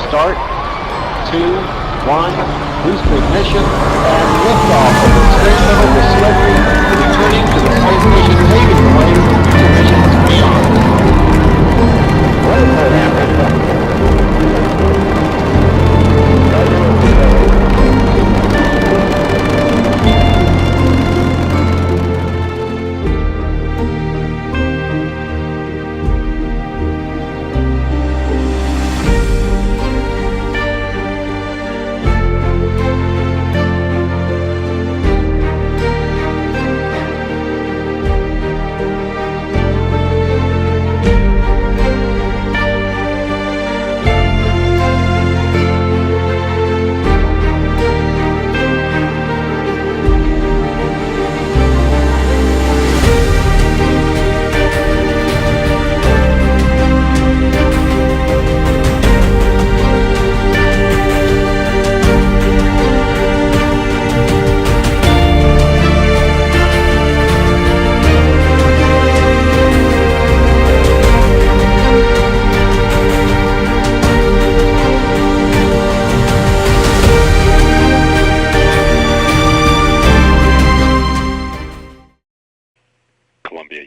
Start. 2, 1. Booster ignition and liftoff of the Space Shuttle Discovery, returning to the space station, paving the way for future missions beyond. Well, for that.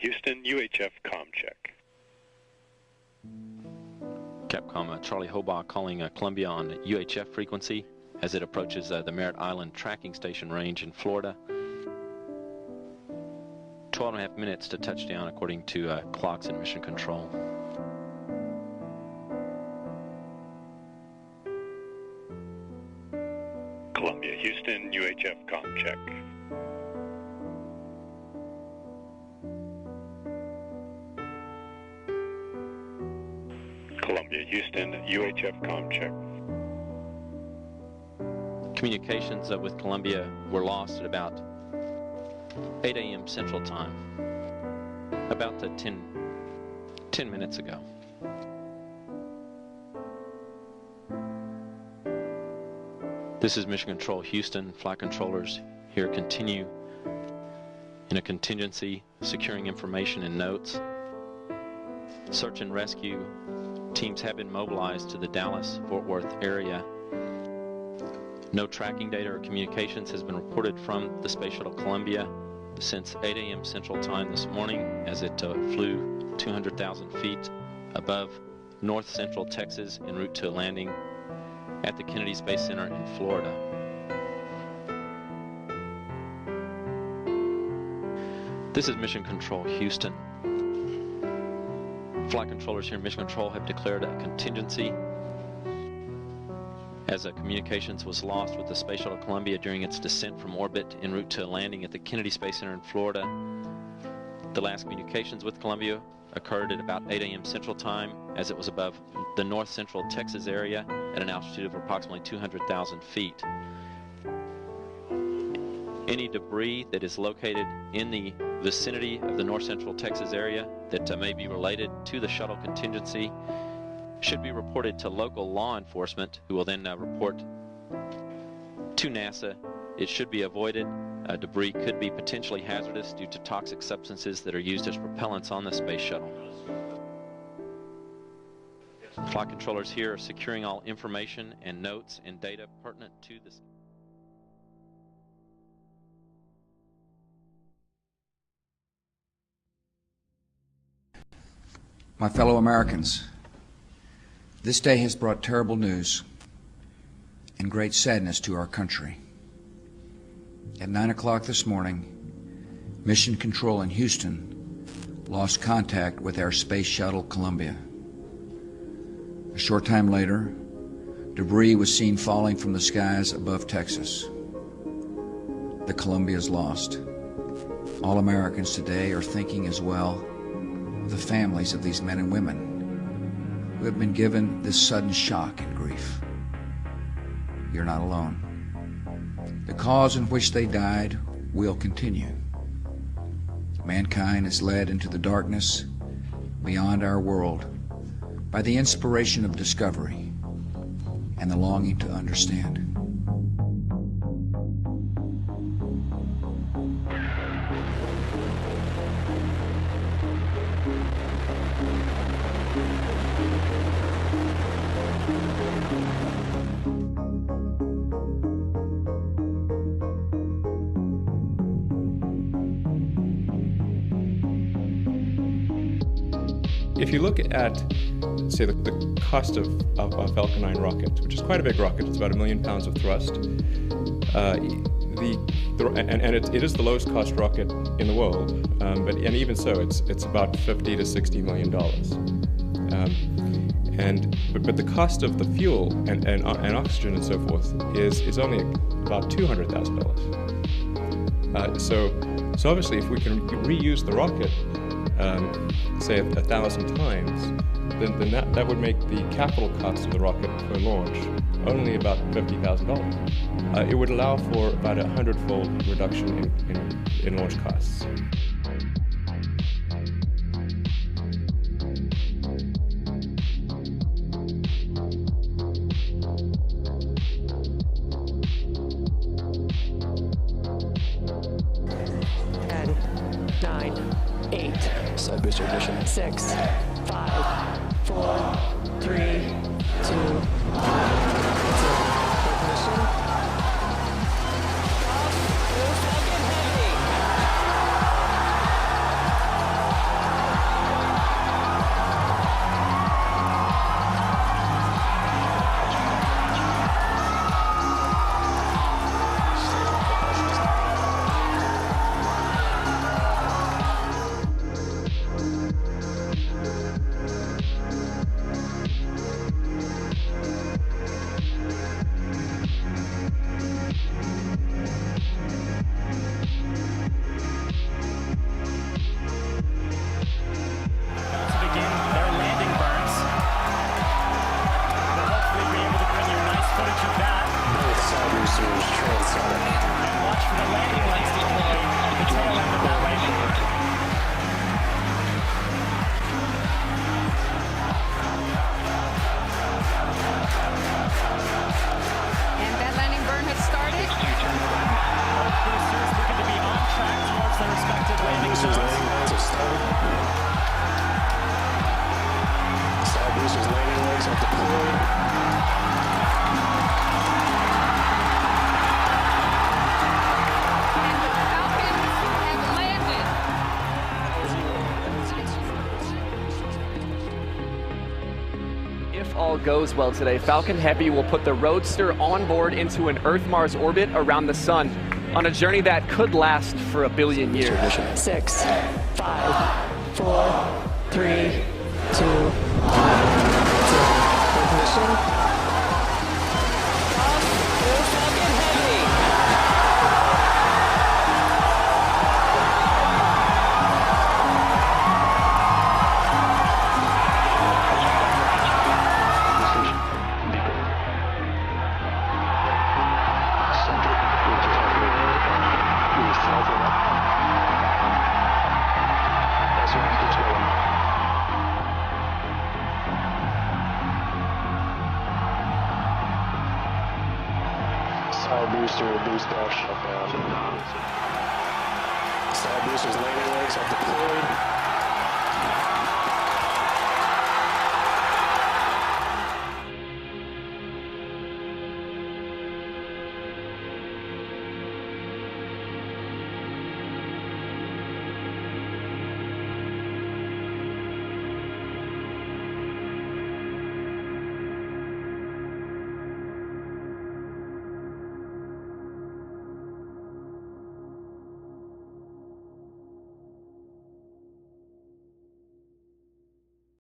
Houston, UHF comm check. Capcom Charlie Hobaugh calling Columbia on UHF frequency as it approaches the Merritt Island tracking station range in Florida. 12.5 minutes to touchdown according to clocks and mission control. Columbia, Houston, UHF comm check. Columbia, Houston, UHF comm check. Communications with Columbia were lost at about 8 a.m. Central Time, about 10 minutes ago. This is Mission Control Houston. Flight controllers here continue in a contingency, securing information and notes. Search and rescue teams have been mobilized to the Dallas-Fort Worth area. No tracking data or communications has been reported from the Space Shuttle Columbia since 8 a.m. Central Time this morning as it flew 200,000 feet above north central Texas en route to a landing at the Kennedy Space Center in Florida. This is Mission Control Houston. Flight controllers here in Mission Control have declared a contingency as communications was lost with the Space Shuttle Columbia during its descent from orbit en route to a landing at the Kennedy Space Center in Florida. The last communications with Columbia occurred at about 8 a.m. Central Time as it was above the north central Texas area at an altitude of approximately 200,000 feet. Any debris that is located in the vicinity of the north central Texas area that may be related to the shuttle contingency should be reported to local law enforcement, who will then report to NASA. It should be avoided. Debris could be potentially hazardous due to toxic substances that are used as propellants on the space shuttle. Flight controllers here are securing all information and notes and data pertinent to this. My fellow Americans, this day has brought terrible news and great sadness to our country. At 9 o'clock this morning, Mission Control in Houston lost contact with our Space Shuttle Columbia. A short time later, debris was seen falling from the skies above Texas. The Columbia is lost. All Americans today are thinking as well of the families of these men and women who have been given this sudden shock and grief. You're not alone. The cause in which they died will continue. Mankind is led into the darkness beyond our world by the inspiration of discovery and the longing to understand. If you look at, say, the cost of a Falcon 9 rocket, which is quite a big rocket, it's about 1 million pounds of thrust, it is the lowest cost rocket in the world, and even so, it's about $50 to $60 million. But the cost of the fuel and oxygen and so forth is only about $200,000. So obviously, if we can reuse the rocket, say 1,000 times, then that would make the capital cost of the rocket for launch only about $50,000. It would allow for about a 100-fold reduction in launch costs. Side booster ignition. 6, 5, 4, 3, 2, 1. Ignition. If all goes well today, Falcon Heavy will put the Roadster on board into an Earth-Mars orbit around the Sun on a journey that could last for 1 billion years. 6, 5, 4, 3, 2, 1. Ignition. Side booster, boost dash shutdown. Side boosters landing legs are deployed.